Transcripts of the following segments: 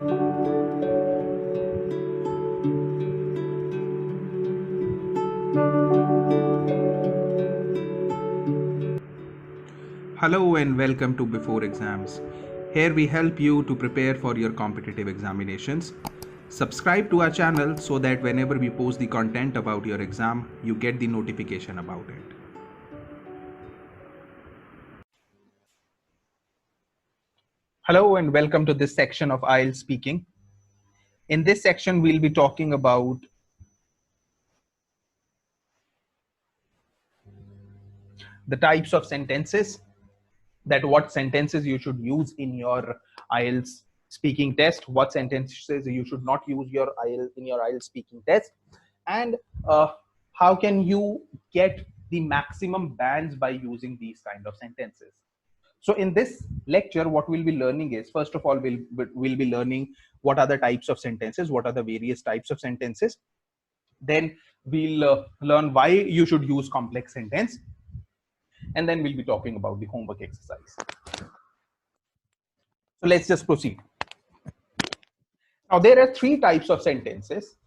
Hello and welcome to Before Exams. Here we help you to prepare for your competitive examinations. Subscribe to our channel so that whenever we post the content about your exam, you get the notification about it. Hello and welcome to this section of IELTS Speaking. In this section, we'll be talking about the types of sentences, that what sentences you should use in your IELTS speaking test, what sentences you should not use in your IELTS speaking test, and how can you get the maximum bands by using these kind of sentences. So in this lecture, what we'll be learning is, first of all, we'll be learning what are the types of sentences, what are the various types of sentences. Then we'll learn why you should use complex sentence. And then we'll be talking about the homework exercise. So let's just proceed. Now there are three types of sentences.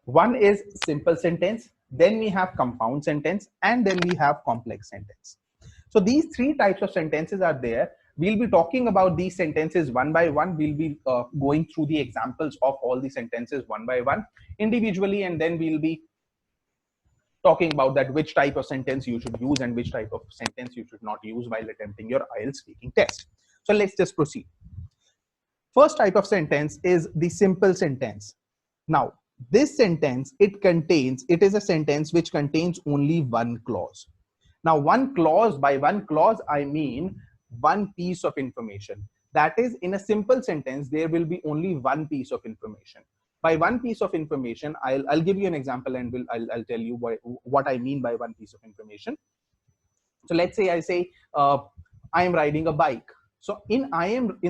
One is simple sentence, then we have compound sentence, and then we have complex sentence. So these three types of sentences are there. We'll be talking about these sentences one by one. We'll be going through the examples of all the sentences one by one individually, and then we'll be talking about that which type of sentence you should use and which type of sentence you should not use while attempting your IELTS speaking test. So let's just proceed. First type of sentence is the simple sentence. Now, this sentence, it is a sentence which contains only one clause. Now, one clause, by one clause, I mean one piece of information. That is, in a simple sentence, there will be only one piece of information. By one piece of information, I'll give you an example and I'll tell you what I mean by one piece of information. So let's say I say, I am riding a bike. So in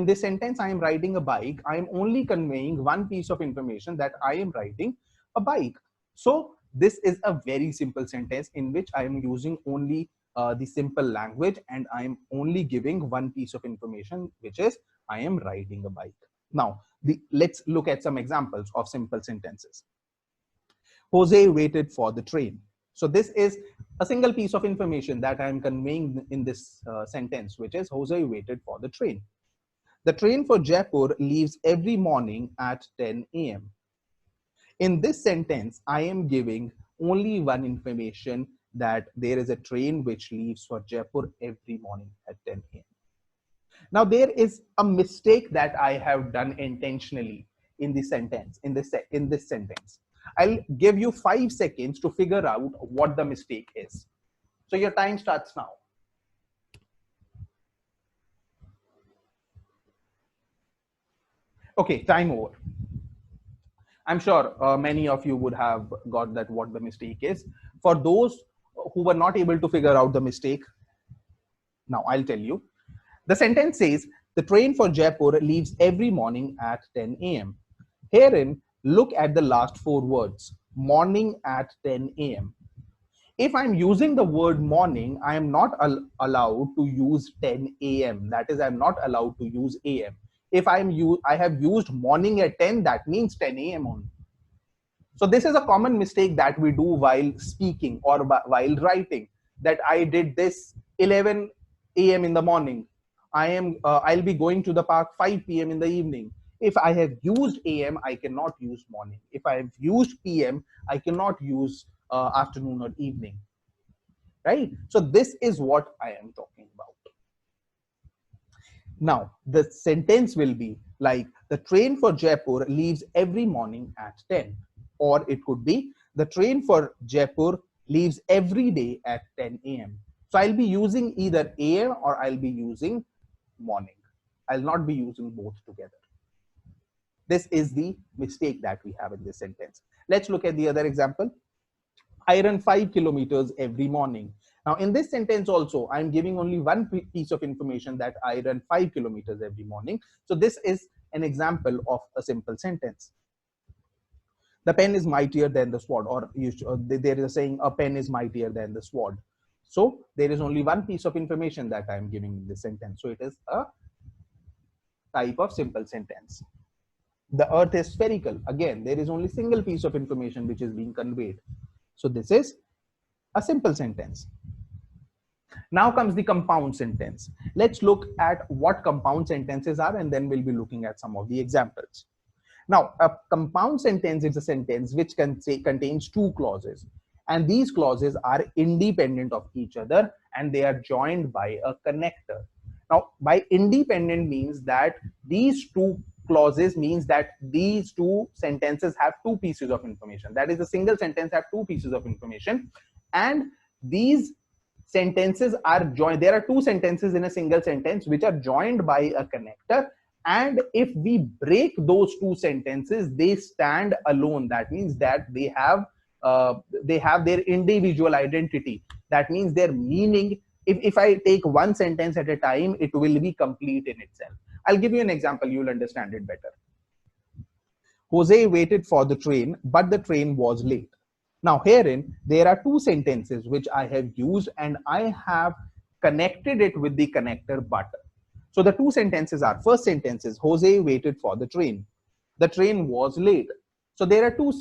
this sentence, I am riding a bike. I am only conveying one piece of information, that I am riding a bike. So this is a very simple sentence in which I am using only the simple language, and I am only giving one piece of information, which is I am riding a bike. Now, let's look at some examples of simple sentences. Jose waited for the train. So this is a single piece of information that I am conveying in this sentence, which is Jose waited for the train. The train for Jaipur leaves every morning at 10 a.m. In this sentence, I am giving only one information, that there is a train which leaves for Jaipur every morning at 10 a.m. Now, there is a mistake that I have done intentionally in the sentence, in this sentence. I'll give you 5 seconds to figure out what the mistake is. So your time starts now. Okay, time over. I'm sure many of you would have got that what the mistake is. For those who were not able to figure out the mistake, now I'll tell you. The sentence says, the train for Jaipur leaves every morning at 10 a.m. Herein, look at the last 4 words, morning at 10 a.m. If I'm using the word morning, I am not allowed to use 10 a.m. That is, I'm not allowed to use a.m. If I have used morning at 10, that means 10 a.m. only. So this is a common mistake that we do while speaking or while writing, that I did this 11 a.m. in the morning. I'll be going to the park 5 p.m. in the evening. If I have used AM, I cannot use morning. If I have used PM, I cannot use afternoon or evening. Right? So this is what I am talking about. Now, the sentence will be like, the train for Jaipur leaves every morning at 10. Or it could be, the train for Jaipur leaves every day at 10 a.m. So I'll be using either AM or I'll be using morning. I'll not be using both together. This is the mistake that we have in this sentence. Let's look at the other example. I run 5 kilometers every morning. Now, in this sentence also, I'm giving only one piece of information, that I run 5 kilometers every morning. So this is an example of a simple sentence. The pen is mightier than the sword, or there is a saying, a pen is mightier than the sword. So there is only one piece of information that I am giving in this sentence. So it is a type of simple sentence. The earth is spherical. Again, there is only single piece of information which is being conveyed. So this is a simple sentence. Now comes the compound sentence. Let's look at what compound sentences are, and then we'll be looking at some of the examples. Now, a compound sentence is a sentence which contains two clauses, and these clauses are independent of each other and they are joined by a connector. Now, by independent means that these two clauses means that these two sentences have two pieces of information. That is, a single sentence have two pieces of information, and these sentences are joined. There are two sentences in a single sentence which are joined by a connector, and if we break those two sentences, they stand alone. That means that they have their individual identity. That means their meaning, if I take one sentence at a time, it will be complete in itself. I'll give you an example, you'll understand it better. Jose waited for the train, but the train was late. Now herein, there are two sentences which I have used, and I have connected it with the connector but. So the two sentences are, first sentence is Jose waited for the train. The train was late. So there are two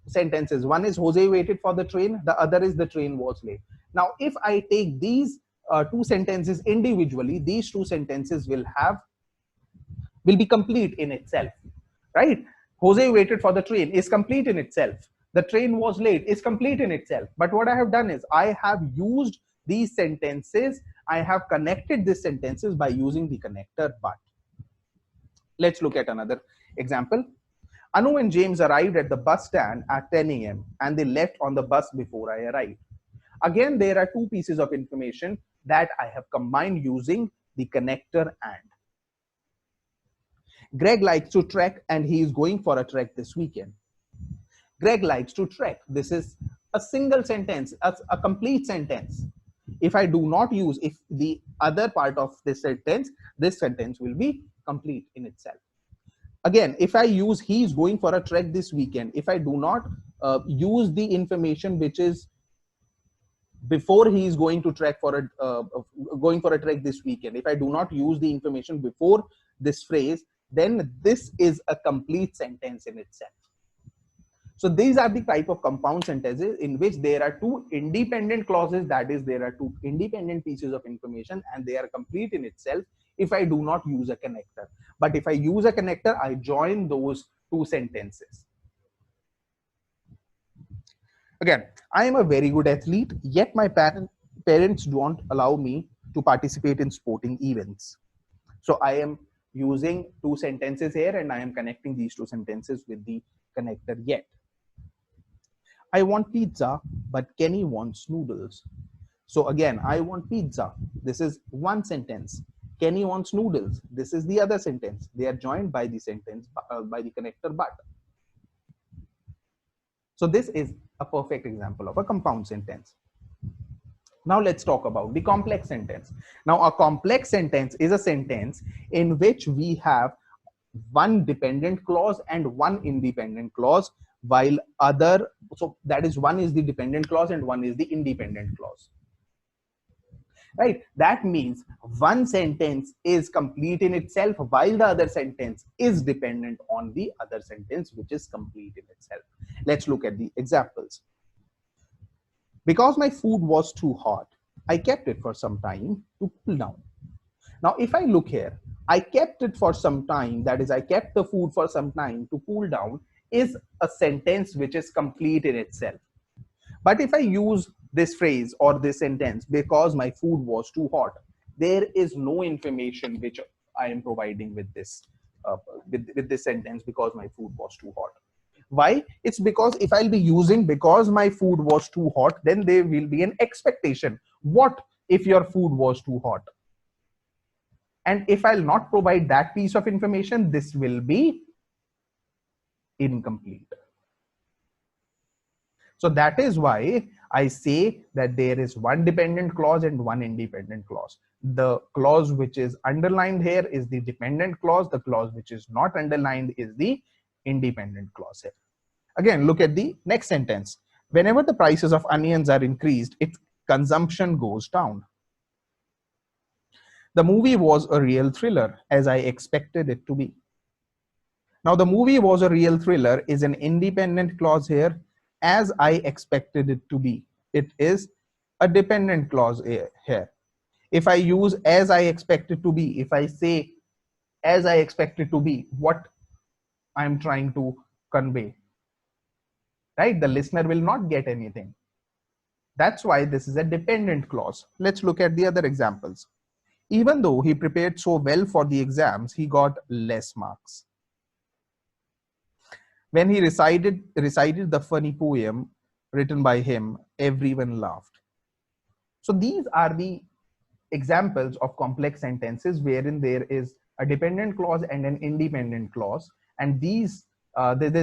sentences. One is Jose waited for the train. The other is the train was late. Now, if I take these two sentences individually, these two sentences will be complete in itself, right? Jose waited for the train is complete in itself. The train was late is complete in itself. But what I have done is I have used these sentences, I have connected these sentences by using the connector but. Let's look at another example. Anu and James arrived at the bus stand at 10 a.m. and they left on the bus before I arrived. Again, there are two pieces of information that I have combined using the connector and. Greg likes to trek and he is going for a trek this weekend. Greg likes to trek. This is a single sentence, a complete sentence. If I do not use, if the other part of this sentence will be complete in itself. Again, if I use he is going for a trek this weekend, if I do not use the information which is before he is going to trek for a trek this weekend, if I do not use the information before this phrase, then this is a complete sentence in itself. So these are the type of compound sentences in which there are two independent clauses, that is, there are two independent pieces of information and they are complete in itself if I do not use a connector. But if I use a connector, I join those two sentences. Again, I am a very good athlete, yet my parents don't allow me to participate in sporting events. So I am using two sentences here and I am connecting these two sentences with the connector yet. I want pizza, but Kenny wants noodles. So again, I want pizza. This is one sentence. Kenny wants noodles. This is the other sentence. They are joined by the sentence, by the connector but. So this is a perfect example of a compound sentence. Now let's talk about the complex sentence. Now a complex sentence is a sentence in which we have one dependent clause and one independent clause, while so that is, one is the dependent clause and one is the independent clause, right? That means one sentence is complete in itself while the other sentence is dependent on the other sentence which is complete in itself. Let's look at the examples. Because my food was too hot, I kept it for some time to cool down. Now, if I look here, I kept it for some time, that is, I kept the food for some time to cool down, is a sentence which is complete in itself. But if I use this phrase or this sentence, because my food was too hot, there is no information which I am providing with this with this sentence, because my food was too hot. Why? It's because if I'll be using because my food was too hot, then there will be an expectation. What if your food was too hot? And if I'll not provide that piece of information, this will be incomplete. So that is why I say that there is one dependent clause and one independent clause. The clause which is underlined here is the dependent clause. The clause which is not underlined is the independent clause here. Again, look at the next sentence. Whenever the prices of onions are increased, its consumption goes down. The movie was a real thriller, as I expected it to be. Now, the movie was a real thriller is an independent clause here, as I expected it to be. It is a dependent clause here. If I use as I expect it to be, if I say as I expect it to be, what I'm trying to convey, right? The listener will not get anything. That's why this is a dependent clause. Let's look at the other examples. Even though he prepared so well for the exams, he got less marks. When he recited the funny poem written by him, everyone laughed. So these are the examples of complex sentences wherein there is a dependent clause and an independent clause, and this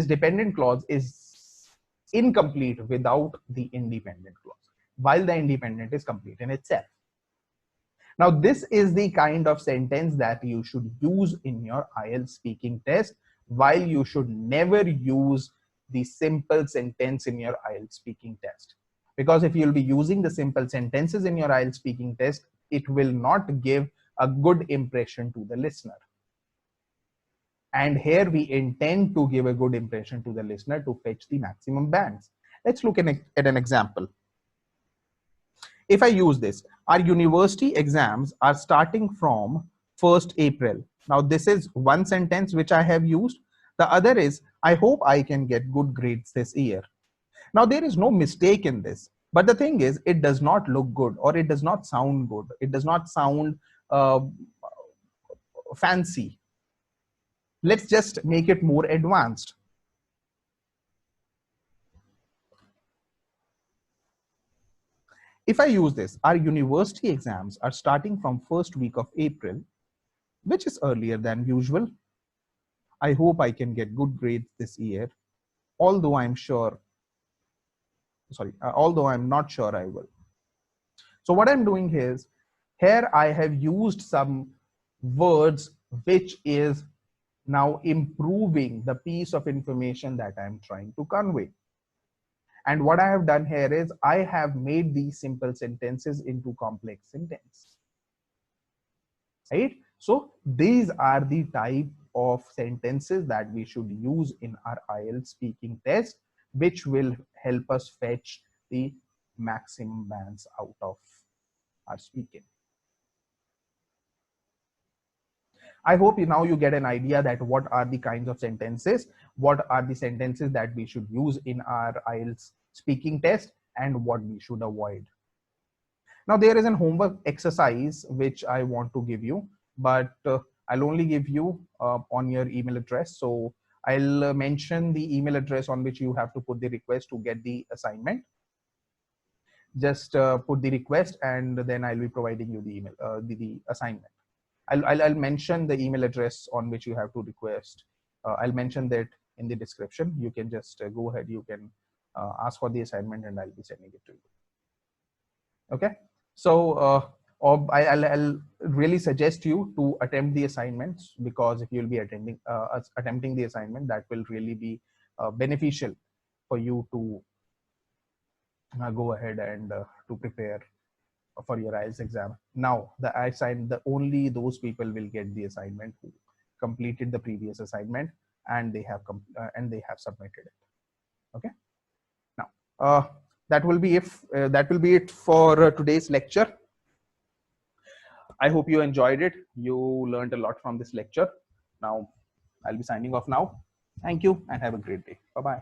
dependent clause is incomplete without the independent clause, while the independent is complete in itself. Now, this is the kind of sentence that you should use in your IELTS speaking test, while you should never use the simple sentence in your IELTS speaking test. Because if you'll be using the simple sentences in your IELTS speaking test, it will not give a good impression to the listener. And here we intend to give a good impression to the listener to fetch the maximum bands. Let's look at an example. If I use this, our university exams are starting from 1st April. Now, this is one sentence which I have used. The other is, I hope I can get good grades this year. Now, there is no mistake in this. But the thing is, it does not look good, or it does not sound good. It does not sound fancy. Let's just make it more advanced. If I use this, our university exams are starting from first week of April, which is earlier than usual. I hope I can get good grades this year, although although I'm not sure I will. So what I'm doing is, here I have used some words which is now improving the piece of information that I'm trying to convey. And what I have done here is, I have made these simple sentences into complex sentences. Right? So these are the type of sentences that we should use in our IELTS speaking test, which will help us fetch the maximum bands out of our speaking. I hope now you get an idea that what are the kinds of sentences, what are the sentences that we should use in our IELTS speaking test, and what we should avoid. Now, there is an homework exercise which I want to give you, but I'll only give you on your email address. So I'll mention the email address on which you have to put the request to get the assignment. Just put the request, and then I'll be providing you the email, the assignment. I'll mention the email address on which you have to request. I'll mention that in the description. You can just go ahead. You can ask for the assignment, and I'll be sending it to you. Okay. So I'll really suggest you to attempt the assignments, because if you'll be attempting the assignment, that will really be beneficial for you to go ahead and to prepare for your IELTS exam. Now, only those people will get the assignment who completed the previous assignment and they have submitted it. Okay. Now, that will be it for today's lecture. I hope you enjoyed it. You learned a lot from this lecture. Now, I'll be signing off now. Thank you and have a great day. Bye-bye.